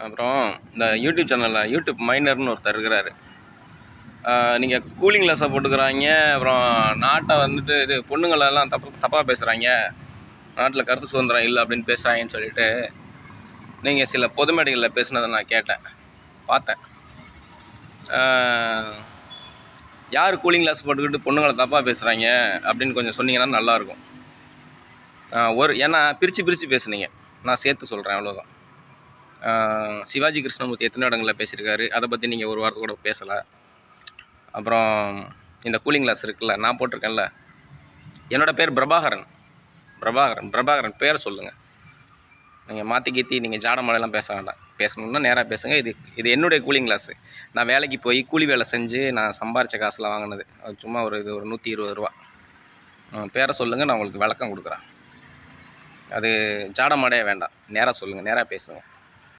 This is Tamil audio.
அப்புறம் இந்த யூடியூப் சேனலில் யூடியூப் மைனர்னு ஒருத்தர் இருக்கிறாரு. நீங்கள் கூலிங் கிளாஸை போட்டுக்கிறாங்க, அப்புறம் நாட்டை வந்துட்டு இது பொண்ணுங்களெல்லாம் தப்பாக பேசுகிறாங்க, நாட்டில் கருத்து சுதந்திரம் இல்லை அப்படின்னு பேசுகிறாங்கன்னு சொல்லிட்டு நீங்கள் சில பொது மேடைகளில் பேசுனதை நான் கேட்டேன், பார்த்தேன். யார் கூலிங் கிளாஸ் போட்டுக்கிட்டு பொண்ணுங்களை தப்பாக பேசுகிறாங்க அப்படின்னு கொஞ்சம் சொன்னீங்கன்னா நல்லாயிருக்கும். ஏன்னா பிரித்து பேசுனீங்க, நான் சேர்த்து சொல்கிறேன் அவ்வளோதான். சிவாஜி கிருஷ்ணமூர்த்தி எத்தனை இடங்களில் பேசியிருக்காரு, அதை பற்றி நீங்கள் ஒரு வாரத்தை கூட பேசலை. அப்புறம் இந்த கூலிங் கிளாஸ் இருக்குல்ல, நான் போட்டிருக்கேன்ல, என்னோடய பேர் பிரபாகரன் பேரை சொல்லுங்கள். நீங்கள் மாற்றி நீங்கள் ஜாட மலையெல்லாம் பேச வேண்டாம். பேசணுன்னா நேராக பேசுங்க. இது என்னுடைய கூலிங் கிளாஸு. நான் வேலைக்கு போய் கூலி வேலை செஞ்சு நான் சம்பாரித்த காசில் வாங்கினது. அது சும்மா ஒரு 120 ரூபா. பேரை சொல்லுங்கள், நான் உங்களுக்கு விளக்கம் கொடுக்குறேன். அது ஜாட மாடையே வேண்டாம், நேராக சொல்லுங்கள், நேராக பேசுங்க.